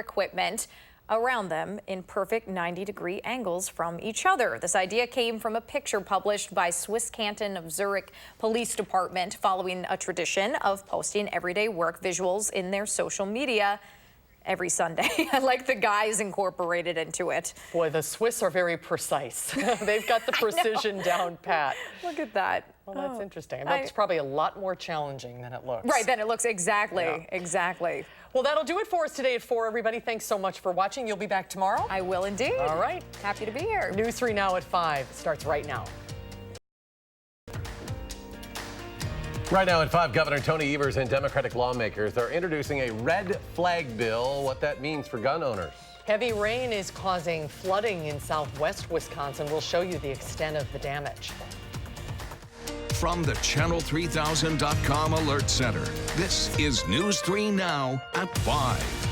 equipment around them in perfect 90-degree angles from each other. This idea came from a picture published by Swiss Canton of Zurich Police Department following a tradition of posting everyday work visuals in their social media every Sunday. Like the guys incorporated into it. Boy, the Swiss are very precise. They've got the precision down pat. Look at that. Well, that's interesting. That's probably a lot more challenging than it looks. Right, than it looks. Exactly. Yeah. Exactly. Well, that'll do it for us today at 4, everybody. Thanks so much for watching. You'll be back tomorrow? I will indeed. All right. Happy to be here. News 3 Now at 5 starts right now. Right now at 5, Governor Tony Evers and Democratic lawmakers are introducing a red flag bill, what that means for gun owners. Heavy rain is causing flooding in southwest Wisconsin. We'll show you the extent of the damage. From the Channel3000.com Alert Center, this is News 3 Now at 5.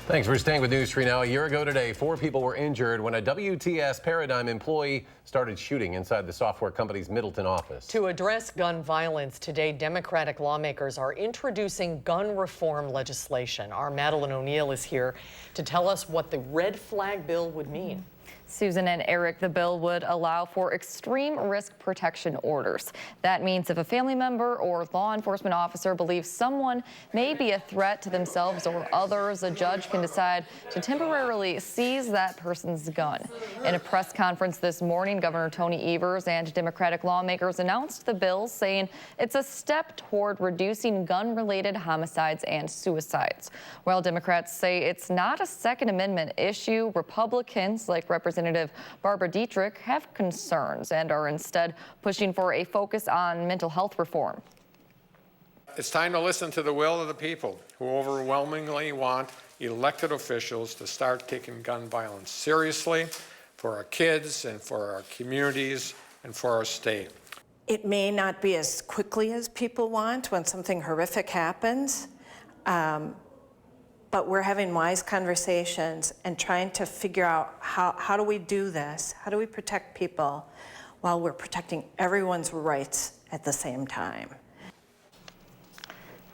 Thanks for staying with News 3 Now. A year ago today, 4 people were injured when a WTS Paradigm employee started shooting inside the software company's Middleton office. To address gun violence today, Democratic lawmakers are introducing gun reform legislation. Our Madeline O'Neill is here to tell us what the red flag bill would mean. Susan and Eric, the bill would allow for extreme risk protection orders. That means if a family member or law enforcement officer believes someone may be a threat to themselves or others, a judge can decide to temporarily seize that person's gun. In a press conference this morning, Governor Tony Evers and Democratic lawmakers announced the bill, saying it's a step toward reducing gun-related homicides and suicides. While Democrats say it's not a Second Amendment issue, Republicans like Representative Barbara Dietrich have concerns and are instead pushing for a focus on mental health reform. It's time to listen to the will of the people who overwhelmingly want elected officials to start taking gun violence seriously for our kids and for our communities and for our state. It may not be as quickly as people want when something horrific happens. But we're having wise conversations and trying to figure out how do we do this? How do we protect people while we're protecting everyone's rights at the same time?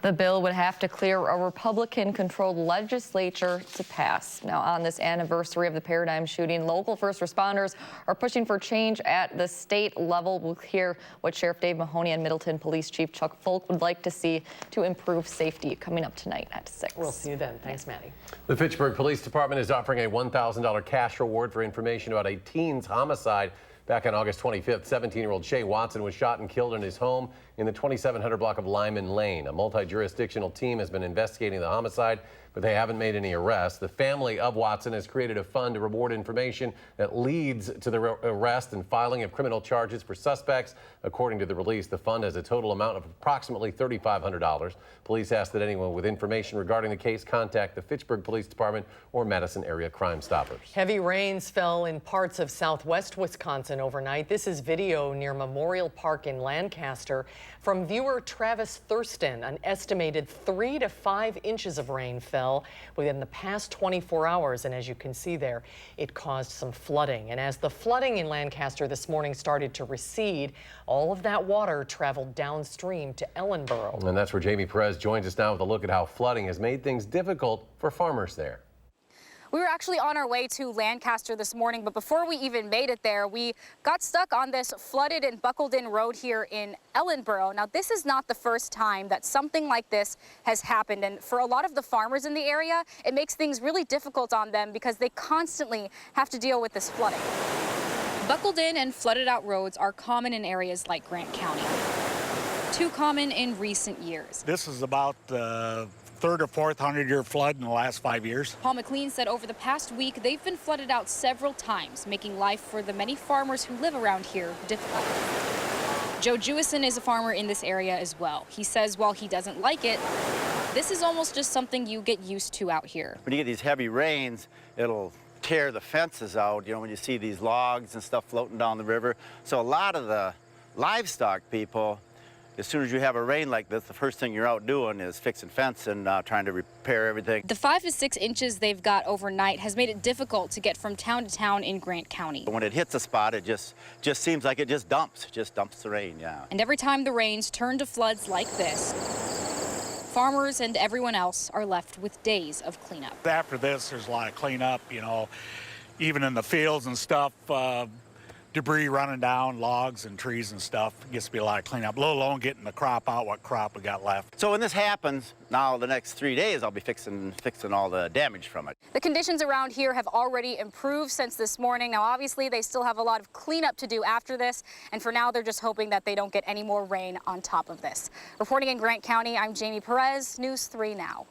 The bill would have to clear a Republican-controlled legislature to pass. Now, on this anniversary of the Paradigm shooting, local first responders are pushing for change at the state level. We'll hear what Sheriff Dave Mahoney and Middleton Police Chief Chuck Folk would like to see to improve safety coming up tonight at 6. We'll see you then. Thanks, Maddie. The Fitchburg Police Department is offering a $1,000 cash reward for information about a teen's homicide. Back on August 25th, 17-year-old Shay Watson was shot and killed in his home in the 2700 block of Lyman Lane. A multi-jurisdictional team has been investigating the homicide, but they haven't made any arrests. The family of Watson has created a fund to reward information that leads to the arrest and filing of criminal charges for suspects. According to the release, the fund has a total amount of approximately $3,500. Police ask that anyone with information regarding the case contact the Fitchburg Police Department or Madison Area Crime Stoppers. Heavy rains fell in parts of southwest Wisconsin overnight. This is video near Memorial Park in Lancaster from viewer Travis Thurston. An estimated 3 to 5 inches of rain fell within the past 24 hours, and as you can see there, it caused some flooding. And as the flooding in Lancaster this morning started to recede, all of that water traveled downstream to Ellenboro. And that's where Jamie Perez joins us now with a look at how flooding has made things difficult for farmers there. We were actually on our way to Lancaster this morning, but before we even made it there, we got stuck on this flooded and buckled-in road here in Ellenboro. Now, this is not the first time that something like this has happened, and for a lot of the farmers in the area, it makes things really difficult on them because they constantly have to deal with this flooding. Buckled-in and flooded-out roads are common in areas like Grant County. Too common in recent years. This is about the third or fourth 100-year flood in the last 5 years. Paul McLean said over the past week, they've been flooded out several times, making life for the many farmers who live around here difficult. Joe Jewison is a farmer in this area as well. He says while he doesn't like it, this is almost just something you get used to out here. When you get these heavy rains, it'll tear the fences out, when you see these logs and stuff floating down the river. So a lot of the livestock people, as soon as you have a rain like this, the first thing you're out doing is fixing fence and trying to repair everything. The 5 to 6 inches they've got overnight has made it difficult to get from town to town in Grant County. When it hits a spot, it just seems like it just dumps the rain, yeah. And every time the rains turn to floods like this, farmers and everyone else are left with days of cleanup. After this, there's a lot of cleanup, you know, even in the fields and stuff, debris running down, logs and trees and stuff. It gets to be a lot of cleanup, let alone getting the crop out, what crop we got left. So when this happens, now the next 3 days, I'll be fixing all the damage from it. The conditions around here have already improved since this morning. Now, obviously, they still have a lot of cleanup to do after this, and for now, they're just hoping that they don't get any more rain on top of this. Reporting in Grant County, I'm Jamie Perez, News 3 Now.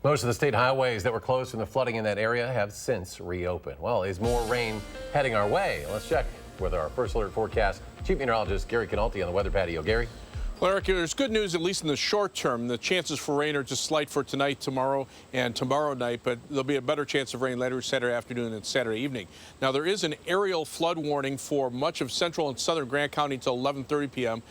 Most of the state highways that were closed from the flooding in that area have since reopened. Well, is more rain heading our way? Let's check with our First Alert forecast, Chief Meteorologist Gary Canalti on the weather patio. Gary? Well, Eric, there's good news, at least in the short term. The chances for rain are just slight for tonight, tomorrow, and tomorrow night, but there'll be a better chance of rain later Saturday afternoon and Saturday evening. Now, there is an aerial flood warning for much of central and southern Grant County until 11:30 p.m.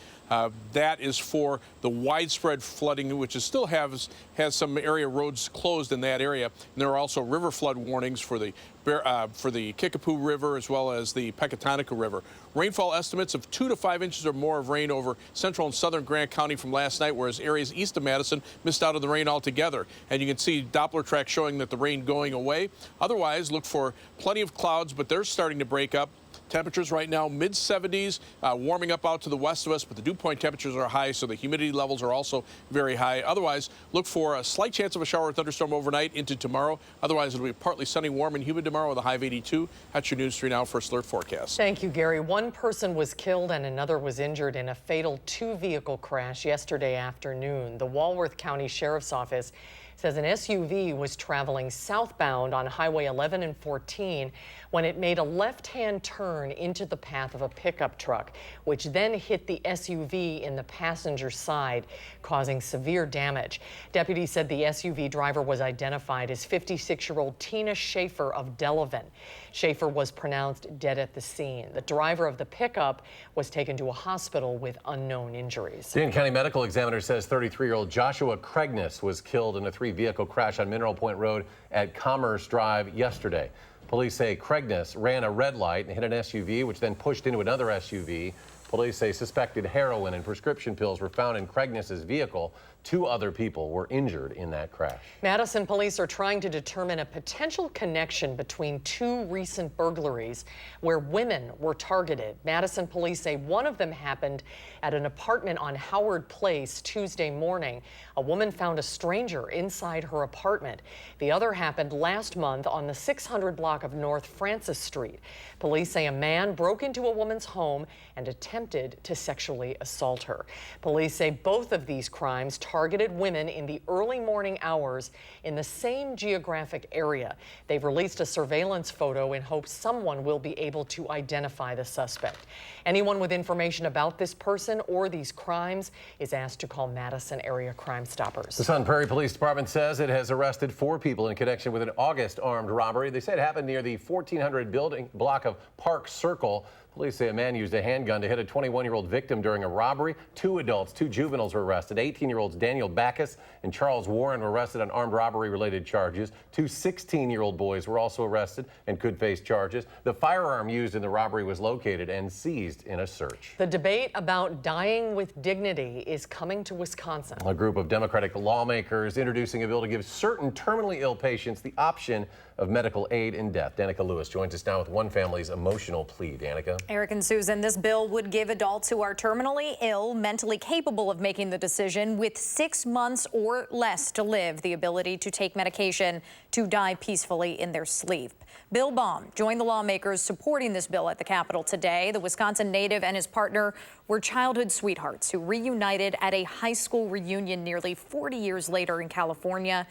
That is for the widespread flooding, which is still has some area roads closed in that area. And there are also river flood warnings for the Kickapoo River as well as the Pecatonica River. Rainfall estimates of 2 to 5 inches or more of rain over central and southern Grant County from last night, whereas areas east of Madison missed out on the rain altogether. And you can see Doppler tracks showing that the rain going away. Otherwise, look for plenty of clouds, but they're starting to break up. Temperatures right now mid-70s, warming up out to the west of us, but the dew point temperatures are high, so the humidity levels are also very high. Otherwise, look for a slight chance of a shower or thunderstorm overnight into tomorrow. Otherwise, it'll be partly sunny, warm, and humid tomorrow with a high of 82. That's your News 3 Now First Alert forecast. Thank you, Gary. One person was killed and another was injured in a fatal two-vehicle crash yesterday afternoon. The Walworth County Sheriff's Office says an SUV was traveling southbound on Highway 11 and 14 when it made a left-hand turn into the path of a pickup truck, which then hit the SUV in the passenger side, causing severe damage. Deputies said the SUV driver was identified as 56-year-old Tina Schaefer of Delavan. Schaefer was pronounced dead at the scene. The driver of the pickup was taken to a hospital with unknown injuries. Dane County Medical Examiner says 33-year-old Joshua Craignis was killed in a three-vehicle crash on Mineral Point Road at Commerce Drive yesterday. Police say Craignis ran a red light and hit an SUV, which then pushed into another SUV. Police say suspected heroin and prescription pills were found in Craignis's vehicle. 2 other people were injured in that crash. Madison police are trying to determine a potential connection between 2 recent burglaries where women were targeted. Madison police say one of them happened at an apartment on Howard Place Tuesday morning. A woman found a stranger inside her apartment. The other happened last month on the 600 block of North Francis Street. Police say a man broke into a woman's home and attempted to sexually assault her. Police say both of these crimes targeted women in the early morning hours in the same geographic area. They've released a surveillance photo in hopes someone will be able to identify the suspect. Anyone with information about this person or these crimes is asked to call Madison Area Crime Stoppers. The Sun Prairie Police Department says it has arrested 4 people in connection with an August armed robbery. They say it happened near the 1400 building block of Park Circle. Police say a man used a handgun to hit a 21-year-old victim during a robbery. 2 adults, 2 juveniles were arrested. 18-year-olds Daniel Backus and Charles Warren were arrested on armed robbery-related charges. 2 16-year-old boys were also arrested and could face charges. The firearm used in the robbery was located and seized in a search. The debate about dying with dignity is coming to Wisconsin. A group of Democratic lawmakers introducing a bill to give certain terminally ill patients the option of medical aid in death. Danica Lewis joins us now with one family's emotional plea. Danica. Eric and Susan, this bill would give adults who are terminally ill, mentally capable of making the decision with 6 months or less to live, the ability to take medication to die peacefully in their sleep. Bill Baum joined the lawmakers supporting this bill at the Capitol today. The Wisconsin native and his partner were childhood sweethearts who reunited at a high school reunion nearly 40 years later in California.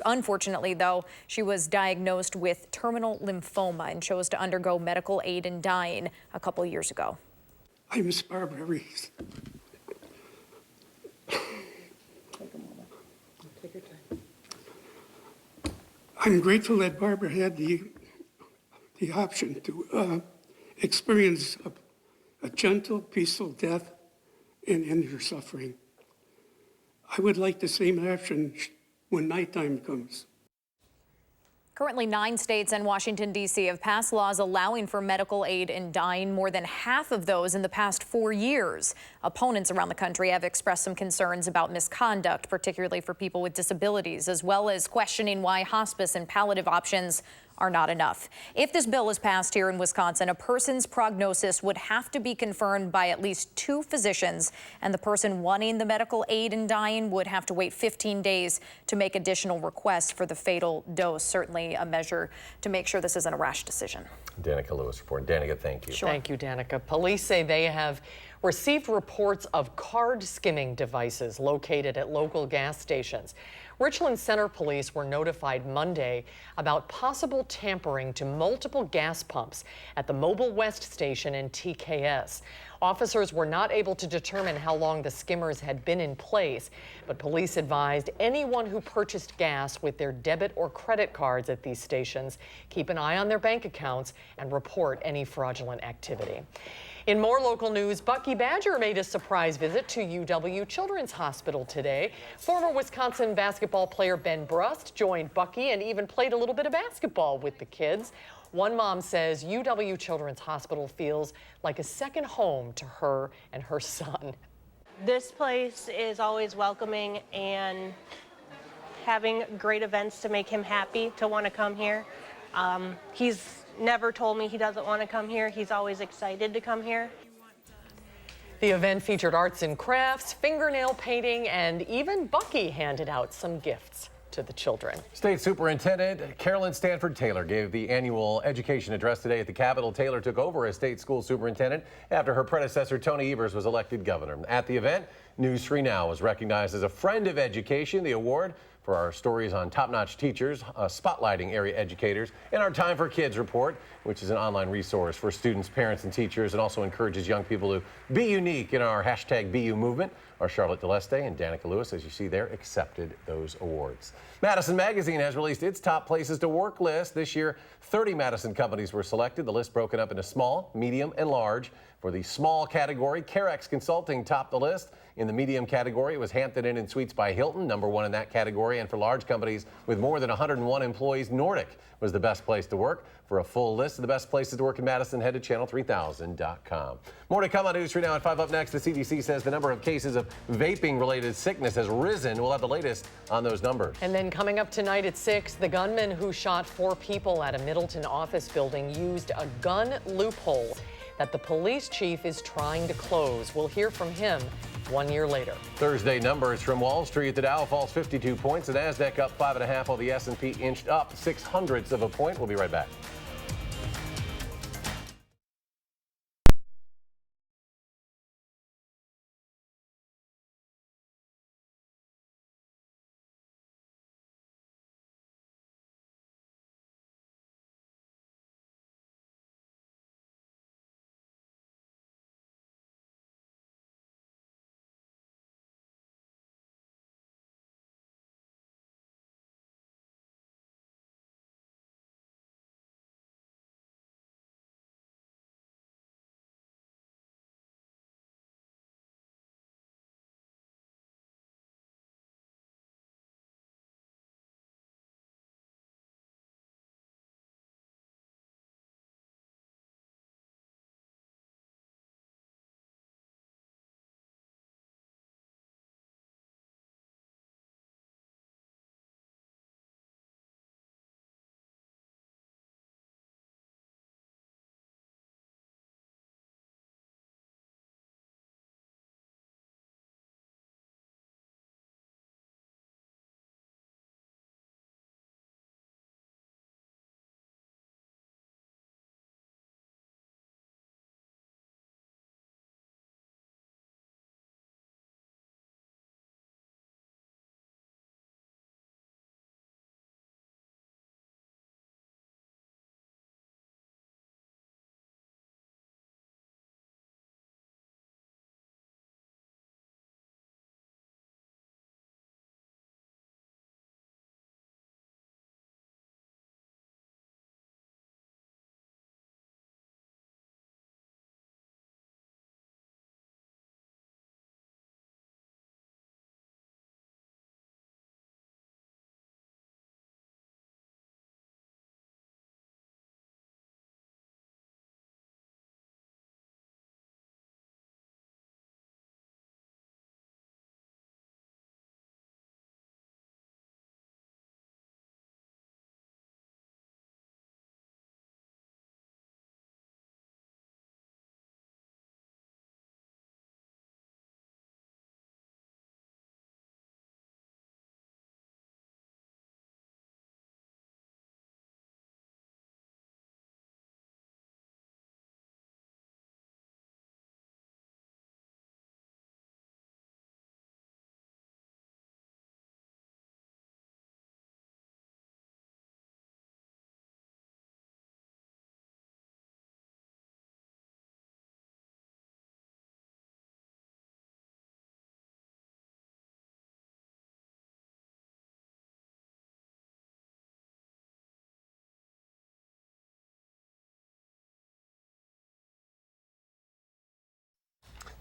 Unfortunately, though, she was diagnosed with terminal lymphoma and chose to undergo medical aid in dying a couple years ago. I miss Barbara Reese. I'm grateful that Barbara had the option to experience a gentle, peaceful death and end her suffering. I would like the same option when nighttime comes. Currently, 9 states and Washington, D.C. have passed laws allowing for medical aid in dying, more than half of those in the past 4 years. Opponents around the country have expressed some concerns about misconduct, particularly for people with disabilities, as well as questioning why hospice and palliative options are not enough. If this bill is passed here in Wisconsin, a person's prognosis would have to be confirmed by at least 2 physicians, and the person wanting the medical aid in dying would have to wait 15 days to make additional requests for the fatal dose. Certainly a measure to make sure this isn't a rash decision. Danica Lewis reporting. Danica, thank you. Sure. Thank you, Danica. Police say they have received reports of card skimming devices located at local gas stations. Richland Center police were notified Monday about possible tampering to multiple gas pumps at the Mobile West station and TKS. Officers were not able to determine how long the skimmers had been in place, but police advised anyone who purchased gas with their debit or credit cards at these stations keep an eye on their bank accounts and report any fraudulent activity. In more local news, Bucky Badger made a surprise visit to UW Children's Hospital today. Former Wisconsin basketball player Ben Brust joined Bucky and even played a little bit of basketball with the kids. One mom says UW Children's Hospital feels like a second home to her and her son. This place is always welcoming, and having great events to make him happy to want to come here. He's never told me he doesn't want to come here. He's always excited to come here. The event featured arts and crafts, fingernail painting, and even Bucky handed out some gifts to the children. State Superintendent Carolyn Stanford Taylor gave the annual education address today at the Capitol. Taylor took over as state school superintendent after her predecessor Tony Evers was elected governor. At the event, News 3 Now was recognized as a friend of education. The award for our stories on top-notch teachers, spotlighting area educators, and our Time for Kids report, which is an online resource for students, parents, and teachers, and also encourages young people to be unique in our #BU movement. Our Charlotte Deleste and Danica Lewis, as you see there, accepted those awards. Madison Magazine has released its top places to work list. This year, 30 Madison companies were selected. The list broken up into small, medium, and large. For the small category, Carex Consulting topped the list. In the medium category, it was Hampton Inn & Suites by Hilton, #1 in that category. And for large companies with more than 101 employees, Nordic was the best place to work. For a full list of the best places to work in Madison, head to channel3000.com. More to come on News 3 Now at 5 up next. The CDC says the number of cases of vaping-related sickness has risen. We'll have the latest on those numbers. And then coming up tonight at 6, the gunman who shot 4 people at a Middleton office building used a gun loophole that the police chief is trying to close. We'll hear from him 1 year later. Thursday numbers from Wall Street. The Dow falls 52 points. The Nasdaq up 5.5, while the S&P inched up 0.06 of a point. We'll be right back.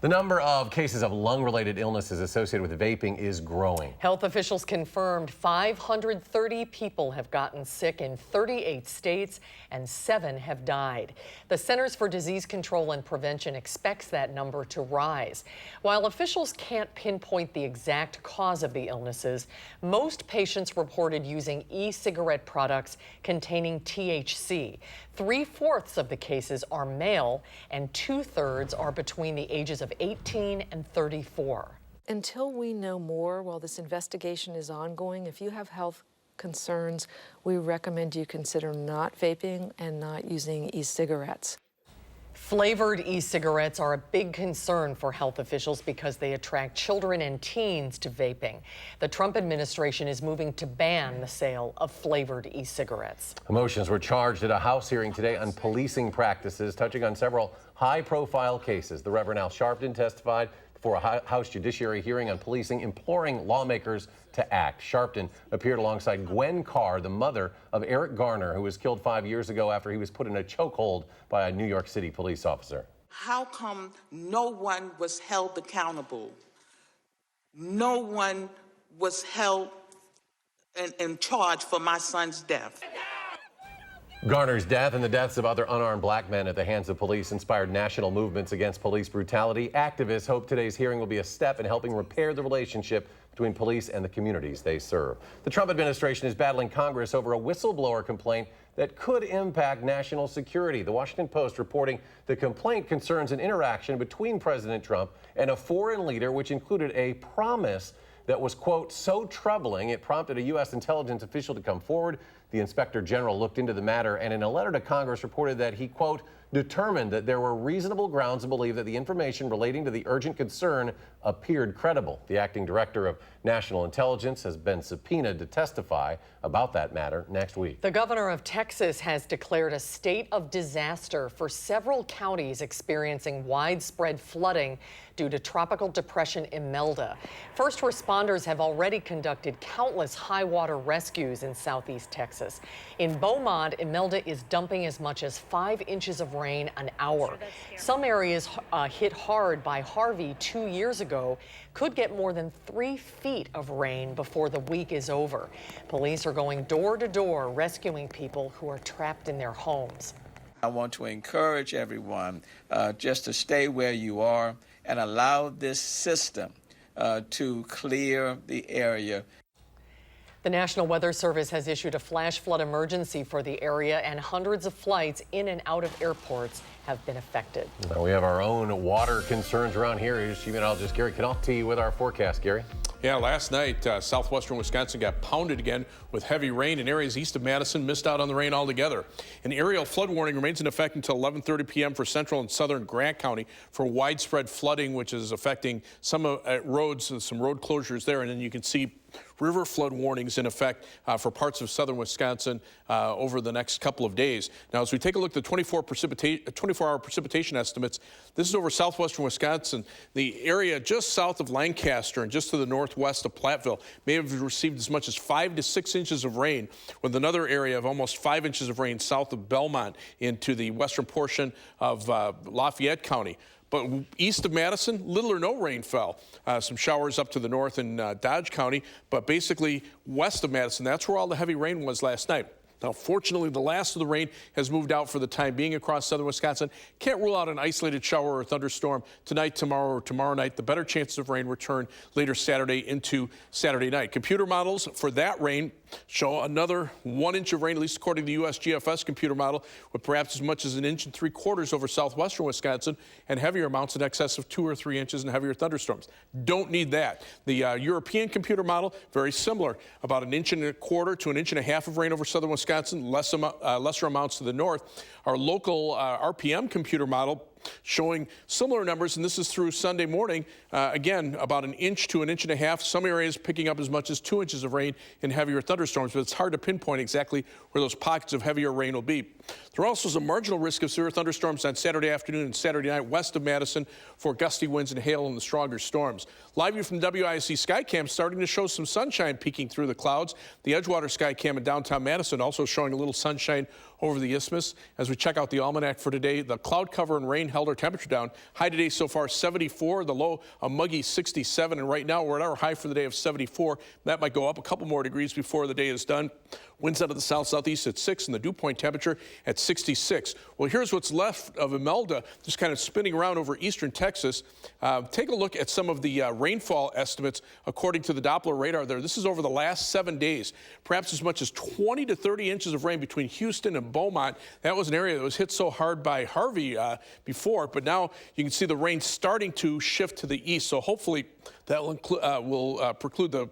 The number of cases of lung-related illnesses associated with vaping is growing. Health officials confirmed 530 people have gotten sick in 38 states and 7 have died. The Centers for Disease Control and Prevention expects that number to rise. While officials can't pinpoint the exact cause of the illnesses, most patients reported using e-cigarette products containing THC. 3/4 of the cases are male and 2/3 are between the ages of 18 and 34. Until we know more while this investigation is ongoing, if you have health concerns, we recommend you consider not vaping and not using e-cigarettes. Flavored e-cigarettes are a big concern for health officials because they attract children and teens to vaping. The Trump administration is moving to ban the sale of flavored e-cigarettes. Emotions were charged at a House hearing today on policing practices, touching on several high-profile cases. The Reverend Al Sharpton testified before a House Judiciary hearing on policing, imploring lawmakers to act. Sharpton appeared alongside Gwen Carr, the mother of Eric Garner, who was killed 5 years ago after he was put in a chokehold by a New York City police officer. How come no one was held accountable? No one was held in charge for my son's death. Garner's death and the deaths of other unarmed black men at the hands of police inspired national movements against police brutality. Activists hope today's hearing will be a step in helping repair the relationship between police and the communities they serve. The Trump administration is battling Congress over a whistleblower complaint that could impact national security. The Washington Post reporting the complaint concerns an interaction between President Trump and a foreign leader, which included a promise that was, quote, so troubling it prompted a U.S. intelligence official to come forward. The Inspector General looked into the matter and in a letter to Congress reported that he, quote, determined that there were reasonable grounds to believe that the information relating to the urgent concern appeared credible. The acting director of National Intelligence has been subpoenaed to testify about that matter next week. The governor of Texas has declared a state of disaster for several counties experiencing widespread flooding due to Tropical Depression Imelda. First responders have already conducted countless high water rescues in southeast Texas. In Beaumont, Imelda is dumping as much as 5 inches of rain an hour. Some areas hit hard by Harvey 2 years ago could get more than 3 feet of rain before the week is over. Police are going door to door rescuing people who are trapped in their homes. I want to encourage everyone just to stay where you are and allow this system to clear the area. The National Weather Service has issued a flash flood emergency for the area, and hundreds of flights in and out of airports have been affected. Now we have our own water concerns around here. Here's meteorologist Gary Canalti with our forecast. Gary? Yeah, last night, southwestern Wisconsin got pounded again with heavy rain, and areas east of Madison missed out on the rain altogether. An aerial flood warning remains in effect until 11:30 p.m. for central and southern Grant County for widespread flooding, which is affecting some roads and some road closures there. And then you can see river flood warnings in effect for parts of southern Wisconsin over the next couple of days. Now, as we take a look at the 24-hour precipitation estimates, this is over southwestern Wisconsin. The area just south of Lancaster and just to the northwest of Platteville may have received as much as 5 to 6 inches of rain, with another area of almost 5 inches of rain south of Belmont into the western portion of Lafayette County. But east of Madison, little or no rain fell. Some showers up to the north in Dodge County, but basically west of Madison, that's where all the heavy rain was last night. Now, fortunately, the last of the rain has moved out for the time being across southern Wisconsin. Can't rule out an isolated shower or thunderstorm tonight, tomorrow, or tomorrow night. The better chances of rain return later Saturday into Saturday night. Computer models for that rain show another 1 inch of rain, at least according to the USGFS computer model, with perhaps as much as 1 3/4 inches over southwestern Wisconsin and heavier amounts in excess of 2 or 3 inches and heavier thunderstorms. Don't need that. The European computer model, very similar, about 1.25 to 1.5 inches of rain over southern Wisconsin, lesser amounts to the north. Our local RPM computer model showing similar numbers, and this is through Sunday morning. Again, about 1 inch to 1.5 inches. Some areas picking up as much as 2 inches of rain and heavier thunderstorms, but it's hard to pinpoint exactly where those pockets of heavier rain will be. There also is a marginal risk of severe thunderstorms on Saturday afternoon and Saturday night west of Madison for gusty winds and hail and the stronger storms. Live view from WISC Skycam starting to show some sunshine peeking through the clouds. The Edgewater Skycam in downtown Madison also showing a little sunshine over the isthmus. As we check out the almanac for today, the cloud cover and rain held our temperature down. High today so far 74, the low a muggy 67, and right now we're at our high for the day of 74. That might go up a couple more degrees before the day is done. Winds out of the south-southeast at 6, and the dew point temperature at 66. Well, here's what's left of Imelda, just kind of spinning around over eastern Texas. Take a look at some of the rainfall estimates according to the Doppler radar there. This is over the last 7 days. Perhaps as much as 20 to 30 inches of rain between Houston and Beaumont. That was an area that was hit so hard by Harvey before, but now you can see the rain starting to shift to the east. So hopefully that will preclude the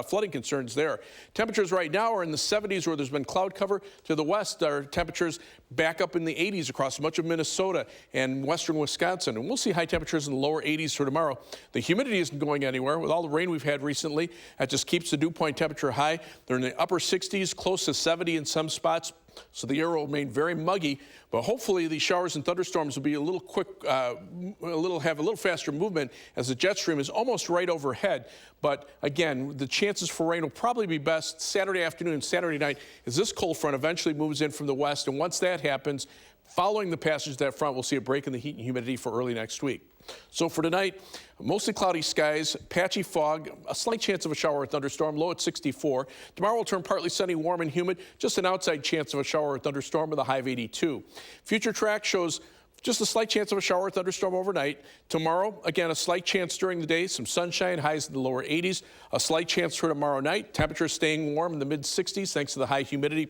flooding concerns there. Temperatures right now are in the 70s where there's been cloud cover. To the west, our temperatures back up in the 80s across much of Minnesota and western Wisconsin. And we'll see high temperatures in the lower 80s for tomorrow. The humidity isn't going anywhere. With all the rain we've had recently, that just keeps the dew point temperature high. They're in the upper 60s, close to 70 in some spots. So the air will remain very muggy, but hopefully the showers and thunderstorms will be a little quick, have a little faster movement as the jet stream is almost right overhead. But again, the chances for rain will probably be best Saturday afternoon and Saturday night as this cold front eventually moves in from the west. And once that happens, following the passage of that front, we'll see a break in the heat and humidity for early next week. So for tonight, mostly cloudy skies, patchy fog, a slight chance of a shower or thunderstorm, low at 64. Tomorrow will turn partly sunny, warm and humid, just an outside chance of a shower or thunderstorm with a high of 82. Future track shows just a slight chance of a shower or thunderstorm overnight. Tomorrow, again, a slight chance during the day, some sunshine, highs in the lower 80s. A slight chance for tomorrow night. Temperatures staying warm in the mid-60s thanks to the high humidity.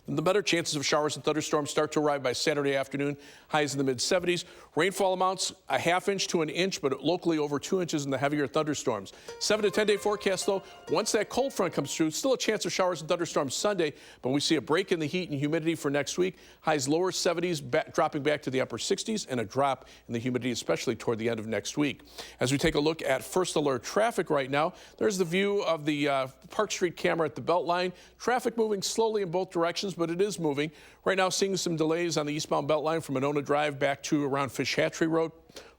And the better chances of showers and thunderstorms start to arrive by Saturday afternoon, highs in the mid-70s. Rainfall amounts a ½ inch to an inch, but locally over 2 inches in the heavier thunderstorms. 7 to 10 day forecast, though. Once that cold front comes through, still a chance of showers and thunderstorms Sunday, but we see a break in the heat and humidity for next week. Highs lower 70s, dropping back to the upper 60s, and a drop in the humidity, especially toward the end of next week. As we take a look at first alert traffic right now, there's the view of the Park Street camera at the Beltline. Traffic moving slowly in both directions, but it is moving. Right now, seeing some delays on the eastbound Beltline from Monona Drive back to around Fish Hatchery Road.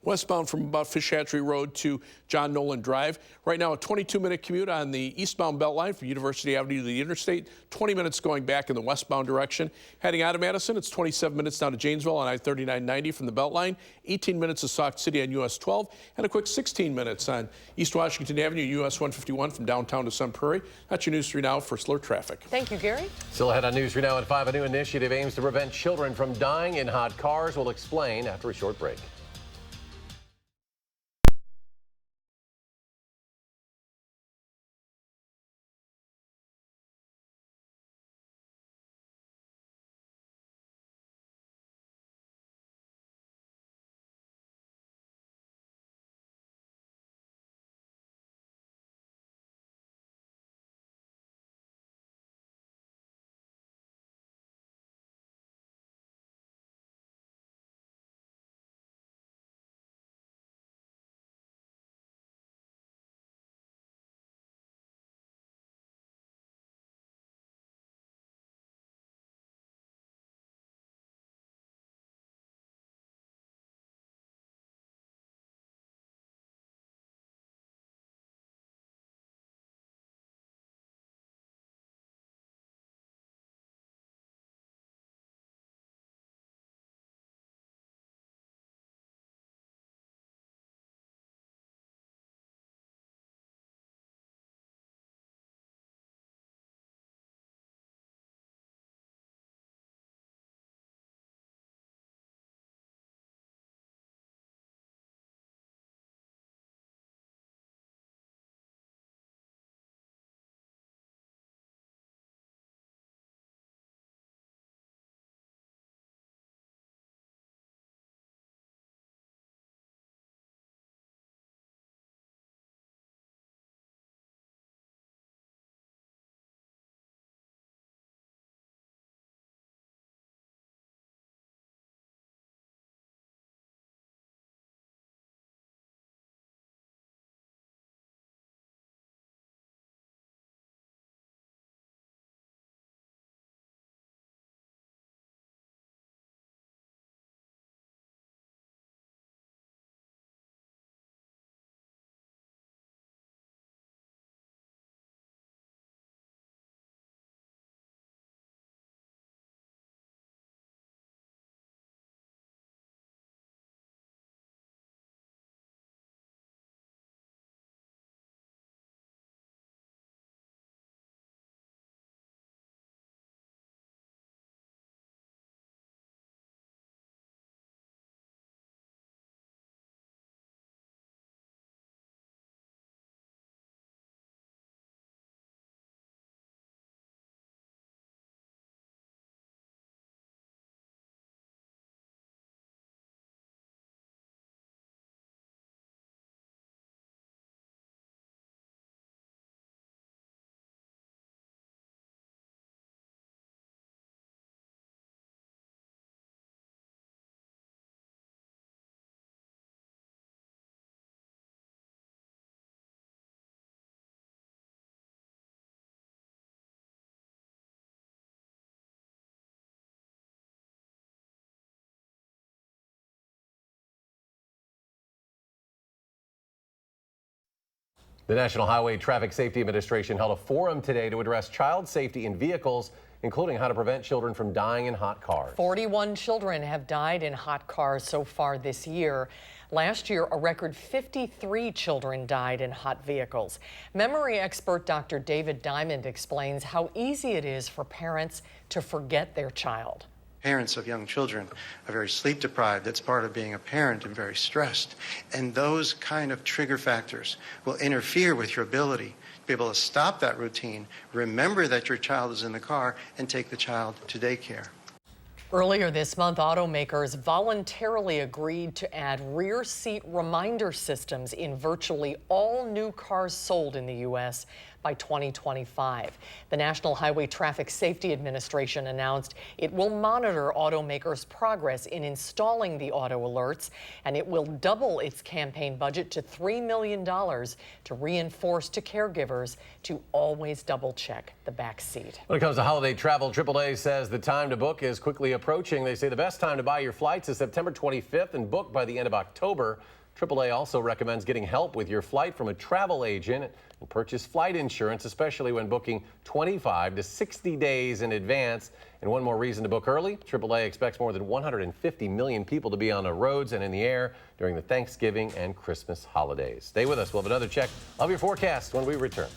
Westbound from about Fish Hatchery Road to John Nolan Drive. Right now, a 22-minute commute on the eastbound Beltline from University Avenue to the interstate. 20 minutes going back in the westbound direction. Heading out of Madison, it's 27 minutes down to Janesville on I-3990 from the Beltline. 18 minutes to Sauk City on US 12. And a quick 16 minutes on East Washington Avenue, US 151 from downtown to Sun Prairie. That's your News 3 Now for alert traffic. Thank you, Gary. Still ahead on News 3 Now at 5, a new initiative aims to prevent children from dying in hot cars. We'll explain after a short break. The National Highway Traffic Safety Administration held a forum today to address child safety in vehicles, including how to prevent children from dying in hot cars. 41 children have died in hot cars so far this year. Last year, a record 53 children died in hot vehicles. Memory expert Dr. David Diamond explains how easy it is for parents to forget their child. Parents of young children are very sleep deprived. That's part of being a parent and very stressed. And those kind of trigger factors will interfere with your ability to be able to stop that routine, remember that your child is in the car, and take the child to daycare. Earlier this month, automakers voluntarily agreed to add rear seat reminder systems in virtually all new cars sold in the U.S. by 2025. The National Highway Traffic Safety Administration announced it will monitor automakers' progress in installing the auto alerts, and it will double its campaign budget to $3 million to reinforce to caregivers to always double-check the back seat. When it comes to holiday travel, AAA says the time to book is quickly approaching. They say the best time to buy your flights is September 25th and book by the end of October. AAA also recommends getting help with your flight from a travel agent and purchase flight insurance, especially when booking 25 to 60 days in advance. And one more reason to book early, AAA expects more than 150 million people to be on the roads and in the air during the Thanksgiving and Christmas holidays. Stay with us. We'll have another check of your forecast when we return.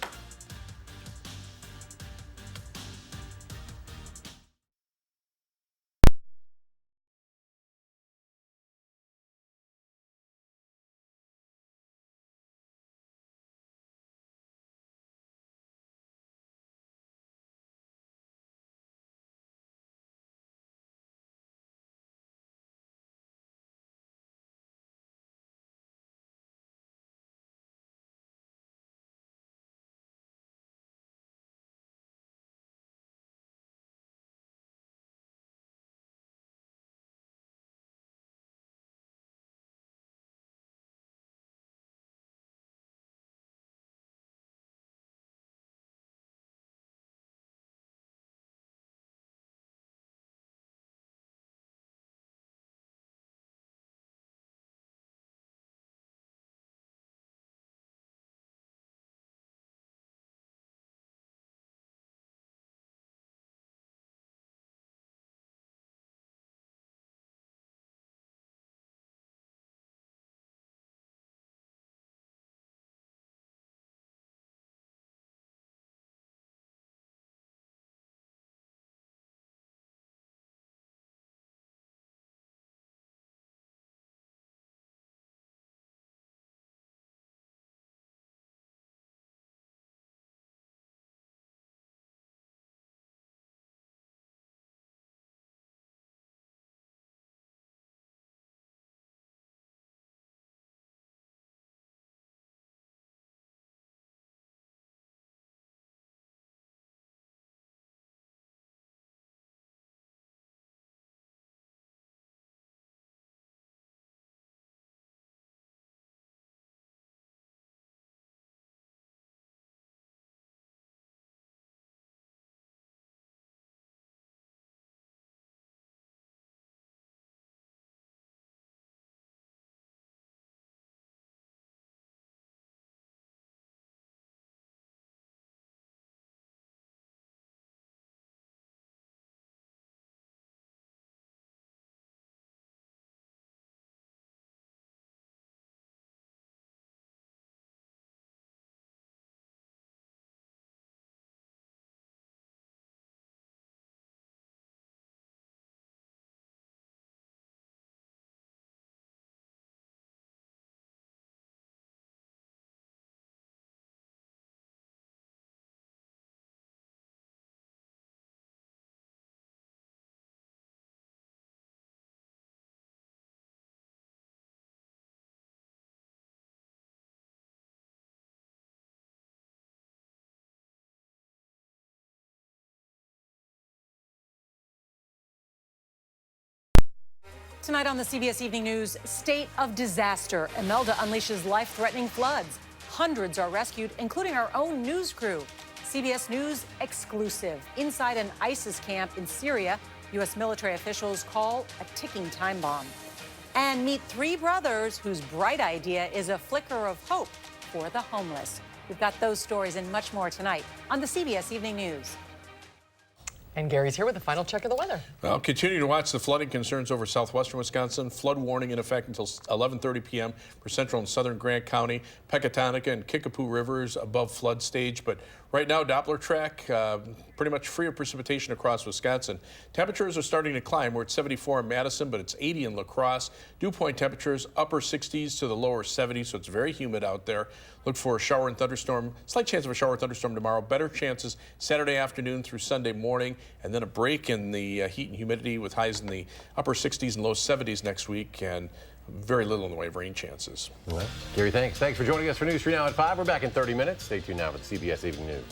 Tonight on the CBS Evening News, state of disaster. Imelda unleashes life-threatening floods. Hundreds are rescued, including our own news crew. CBS News exclusive. Inside an ISIS camp in Syria, U.S. military officials call a ticking time bomb. And meet three brothers whose bright idea is a flicker of hope for the homeless. We've got those stories and much more tonight on the CBS Evening News. And Gary's here with a final check of the weather. Well, continue to watch the flooding concerns over southwestern Wisconsin. Flood warning in effect until 11:30 p.m. for central and southern Grant County. Pecatonica and Kickapoo rivers above flood stage. But right now, Doppler track pretty much free of precipitation across Wisconsin. Temperatures are starting to climb. We're at 74 in Madison, but it's 80 in La Crosse. Dew point temperatures upper 60s to the lower 70s, so it's very humid out there. Look for a shower and thunderstorm, slight chance of a shower and thunderstorm tomorrow. Better chances Saturday afternoon through Sunday morning, and then a break in the heat and humidity with highs in the upper 60s and low 70s next week, and very little in the way of rain chances. Well, Gary, thanks. Thanks for joining us for News 3 Now at 5. We're back in 30 minutes. Stay tuned now for the CBS Evening News.